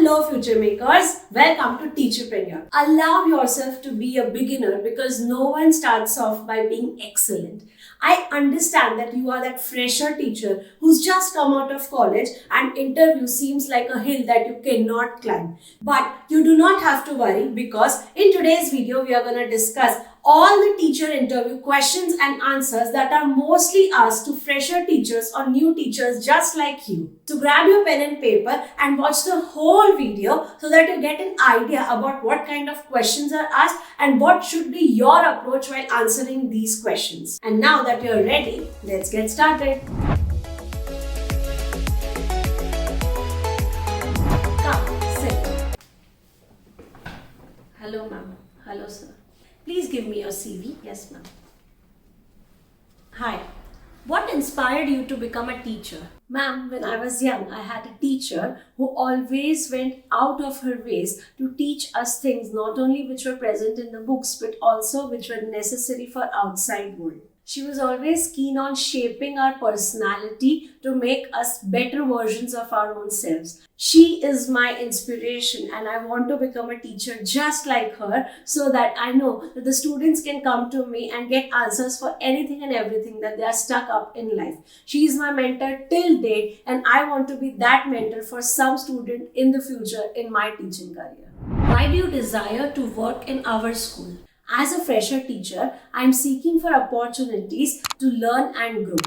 Hello FutureMakers, welcome to TeacherPreneur. Allow yourself to be a beginner because no one starts off by being excellent. I understand that you are that fresher teacher who's just come out of college and interview seems like a hill that you cannot climb. But you do not have to worry because in today's video we are going to discuss all the teacher interview questions and answers that are mostly asked to fresher teachers or new teachers just like you. So grab your pen and paper and watch the whole video so that you get an idea about what kind of questions are asked and what should be your approach while answering these questions. And now that you're ready, let's get started. Come, sit. Hello ma'am. Hello sir. Please give me your CV. Yes, ma'am. Hi. What inspired you to become a teacher? Ma'am, when I was young, I had a teacher who always went out of her ways to teach us things not only which were present in the books but also which were necessary for outside world. She was always keen on shaping our personality to make us better versions of our own selves. She is my inspiration and I want to become a teacher just like her so that I know that the students can come to me and get answers for anything and everything that they are stuck up in life. She is my mentor till date and I want to be that mentor for some student in the future in my teaching career. Why do you desire to work in our school? As a fresher teacher, I am seeking for opportunities to learn and grow.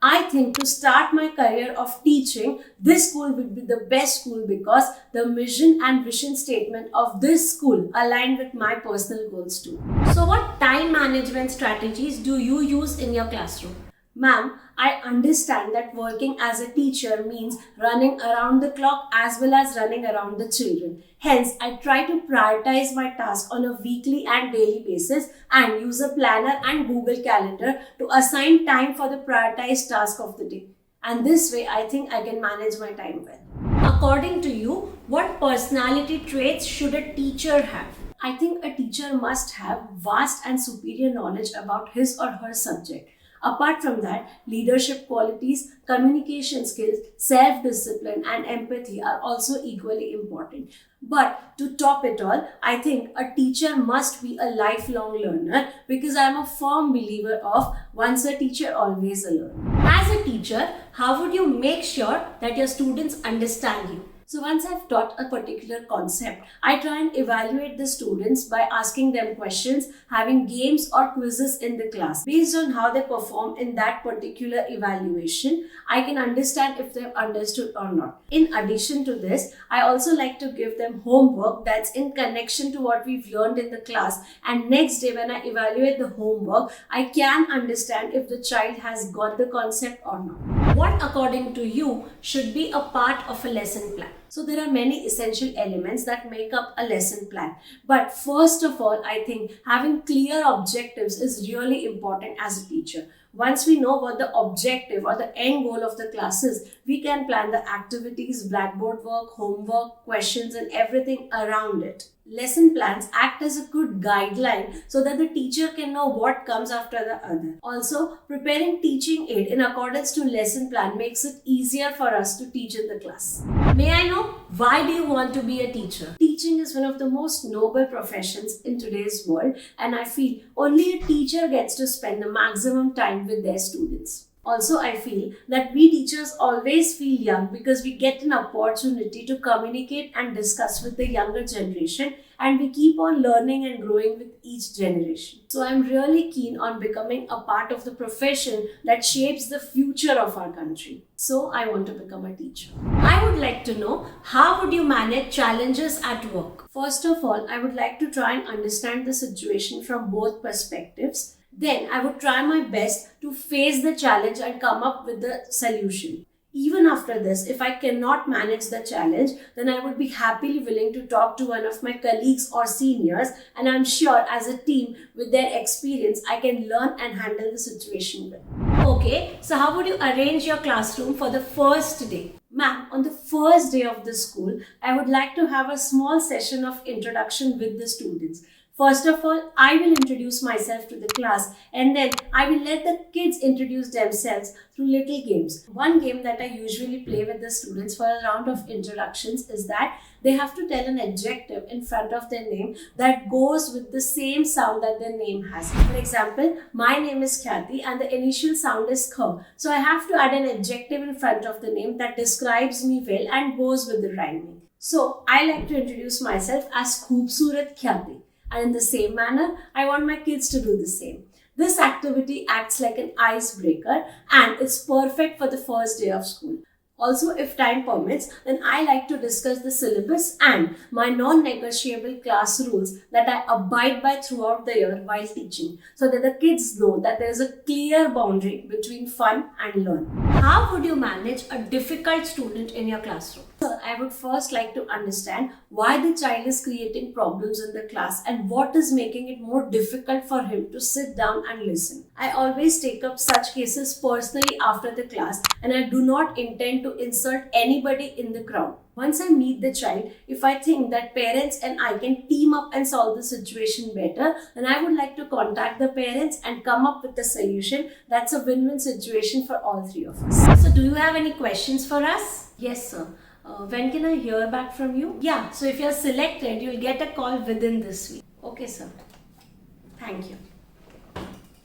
I think to start my career of teaching, this school would be the best school because the mission and vision statement of this school align with my personal goals too. So what time management strategies do you use in your classroom? Ma'am, I understand that working as a teacher means running around the clock as well as running around the children. Hence, I try to prioritize my task on a weekly and daily basis and use a planner and Google Calendar to assign time for the prioritized task of the day. And this way, I think I can manage my time well. According to you, what personality traits should a teacher have? I think a teacher must have vast and superior knowledge about his or her subject. Apart from that, leadership qualities, communication skills, self-discipline and empathy are also equally important. But to top it all, I think a teacher must be a lifelong learner because I am a firm believer of once a teacher, always a learner. As a teacher, how would you make sure that your students understand you? So once I've taught a particular concept, I try and evaluate the students by asking them questions, having games or quizzes in the class. Based on how they perform in that particular evaluation, I can understand if they've understood or not. In addition to this, I also like to give them homework that's in connection to what we've learned in the class. And next day when I evaluate the homework, I can understand if the child has got the concept or not. What according to you should be a part of a lesson plan? So there are many essential elements that make up a lesson plan. But first of all, I think having clear objectives is really important as a teacher. Once we know what the objective or the end goal of the class is, we can plan the activities, blackboard work, homework, questions and everything around it. Lesson plans act as a good guideline so that the teacher can know what comes after the other. Also, preparing teaching aid in accordance to lesson plan makes it easier for us to teach in the class. May I know, why do you want to be a teacher? Teaching is one of the most noble professions in today's world and I feel only a teacher gets to spend the maximum time with their students. Also, I feel that we teachers always feel young because we get an opportunity to communicate and discuss with the younger generation and we keep on learning and growing with each generation. So I'm really keen on becoming a part of the profession that shapes the future of our country. So I want to become a teacher. I would like to know, how would you manage challenges at work? First of all, I would like to try and understand the situation from both perspectives. Then I would try my best to face the challenge and come up with the solution. Even after this, if I cannot manage the challenge, then I would be happily willing to talk to one of my colleagues or seniors and I'm sure as a team with their experience, I can learn and handle the situation well. Okay, so how would you arrange your classroom for the first day? Ma'am, on the first day of the school, I would like to have a small session of introduction with the students. First of all, I will introduce myself to the class and then I will let the kids introduce themselves through little games. One game that I usually play with the students for a round of introductions is that they have to tell an adjective in front of their name that goes with the same sound that their name has. For example, my name is Khyati and the initial sound is K. So I have to add an adjective in front of the name that describes me well and goes with the rhyming. So I like to introduce myself as Khoobsurat Khyati. And in the same manner, I want my kids to do the same. This activity acts like an icebreaker and it's perfect for the first day of school. Also, if time permits, then I like to discuss the syllabus and my non-negotiable class rules that I abide by throughout the year while teaching, so that the kids know that there is a clear boundary between fun and learn. How would you manage a difficult student in your classroom? So, I would first like to understand why the child is creating problems in the class and what is making it more difficult for him to sit down and listen. I always take up such cases personally after the class and I do not intend to insult anybody in the crowd. Once I meet the child, if I think that parents and I can team up and solve the situation better, then I would like to contact the parents and come up with a solution that's a win-win situation for all three of us. So do you have any questions for us? Yes, sir. When can I hear back from you? Yeah, so if you're selected, you'll get a call within this week. Okay, sir. Thank you.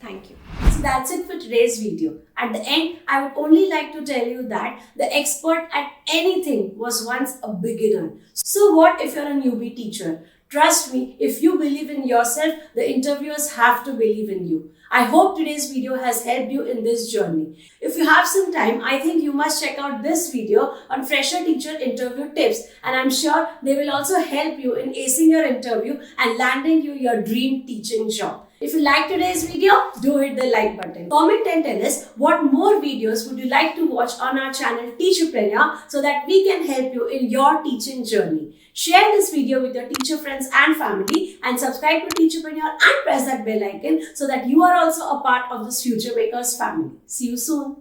Thank you. So that's it for today's video. At the end, I would only like to tell you that the expert at anything was once a beginner. So what if you're a newbie teacher? Trust me, if you believe in yourself, the interviewers have to believe in you. I hope today's video has helped you in this journey. If you have some time, I think you must check out this video on fresher teacher interview tips, and I'm sure they will also help you in acing your interview and landing you your dream teaching job. If you like today's video, do hit the like button. Comment and tell us what more videos would you like to watch on our channel TeacherPreneur so that we can help you in your teaching journey. Share this video with your teacher friends and family and subscribe to TeacherPreneur and press that bell icon so that you are also a part of this FutureMakers family. See you soon.